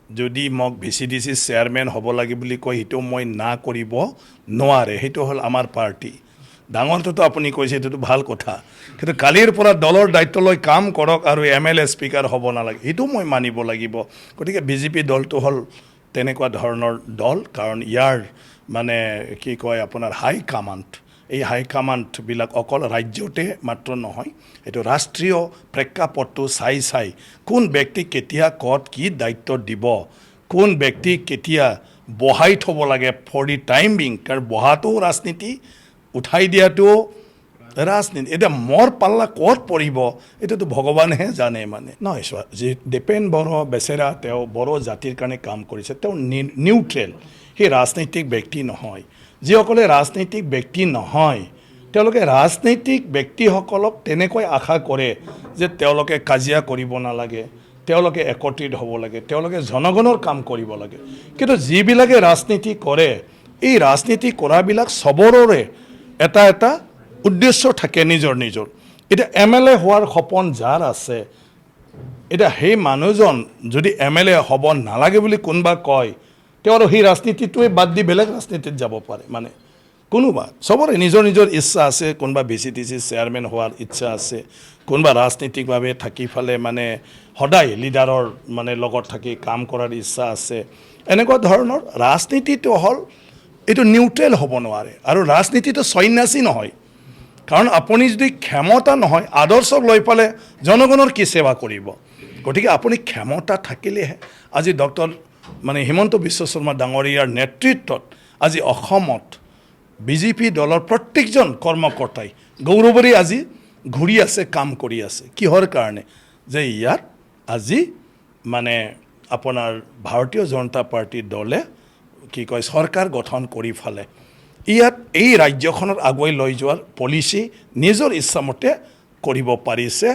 যদি মোক VCDC chairman হ'ব লাগে বুলি কয় সেইটো মই না কৰিব নোৱাৰে সেইটো হ'ল আমাৰ পাৰ্টি ডাঙৰটোতো আপুনি কৈছে এইটোতো ভাল কথা কিন্তু কালিৰ পৰা দলৰ দায়িত্ব লৈ কাম কৰক আৰু MLA স্পিকাৰ হ'ব নালাগে সেইটো মই মানিব লাগিব গতিকে বিজেপি দলটো হ'ল তেনেকুৱা ধৰণৰ দল কাৰণ ইয়াৰ মানে কি কয় আপোনাৰ হাই কমাণ্ড এই হাই কমাণ্ডবিলাক অকল ৰাজ্যতে মাত্ৰ নহয় এইটো ৰাষ্ট্ৰীয় প্ৰেক্ষাপটটো চাই কোন ব্যক্তি কেতিয়া ক'ত কি দায়িত্ব দিব কোন ব্যক্তি কেতিয়া বহাই থ'ব লাগে ফৰ দি টাইম বিং কাৰণ বহাটো ৰাজনীতি উঠাই দিয়াটো ৰাজনীতি এতিয়া মোৰ পাল্লা ক'ত পৰিব এইটোতো ভগৱানেহে জানে মানে নহয় চোৱা যি দীপেন বড়ো বেচেৰা তেওঁ বড়ো জাতিৰ কাৰণে কাম কৰিছে তেওঁ নিউট্ৰেল সেই ৰাজনৈতিক ব্যক্তি নহয় যিসকলে ৰাজনৈতিক ব্যক্তি নহয় তেওঁলোকে ৰাজনৈতিক ব্যক্তিসকলক তেনেকৈ আশা কৰে যে তেওঁলোকে কাজিয়া কৰিব নালাগে তেওঁলোকে একত্ৰিত হ'ব লাগে তেওঁলোকে জনগণৰ কাম কৰিব লাগে কিন্তু যিবিলাকে ৰাজনীতি কৰে এই ৰাজনীতি কৰাবিলাক সবৰৰে এটা উদ্দেশ্য থাকে নিজৰ এতিয়া MLA হোৱাৰ সপোন যাৰ আছে এতিয়া সেই মানুহজন যদি MLA হ'ব নালাগে বুলি কোনোবা কয় তেওঁৰ সেই ৰাজনীতিটোৱে বাদ দি বেলেগ ৰাজনীতিত যাব পাৰে মানে কোনোবা সবৰে নিজৰ ইচ্ছা আছে কোনোবা VCDC চেয়াৰমেন হোৱাৰ ইচ্ছা আছে কোনোবা ৰাজনীতিকভাৱে থাকি ফালে মানে সদায় লিডাৰৰ মানে লগত থাকি কাম কৰাৰ ইচ্ছা আছে এনেকুৱা ধৰণৰ ৰাজনীতিটো হ'ল এইটো নিউট্ৰেল হ'ব নোৱাৰে আৰু ৰাজনীতিটো সন্ন্যাসী নহয় কাৰণ আপুনি যদি ক্ষমতা নহয় আদৰ্শক লৈ পালে জনগণৰ কি সেৱা কৰিব গতিকে আপুনি ক্ষমতা থাকিলেহে আজি ডক্টৰ মানে হিমন্ত বিশ্ব শৰ্মা ডাঙৰীয়াৰ নেতৃত্বত আজি অসমত বিজেপি দলৰ প্ৰত্যেকজন কৰ্মকৰ্তাই গৌৰৱেৰে আজি ঘূৰি আছে কাম কৰি আছে কিহৰ কাৰণে যে ইয়াত আজি মানে আপোনাৰ ভাৰতীয় জনতা পাৰ্টি দলে কি কয় চৰকাৰ গঠন কৰি ফালে ইয়াত এই ৰাজ্যখনৰ আগুৱাই লৈ যোৱাৰ পলিচি নিজৰ ইচ্ছামতে কৰিব পাৰিছে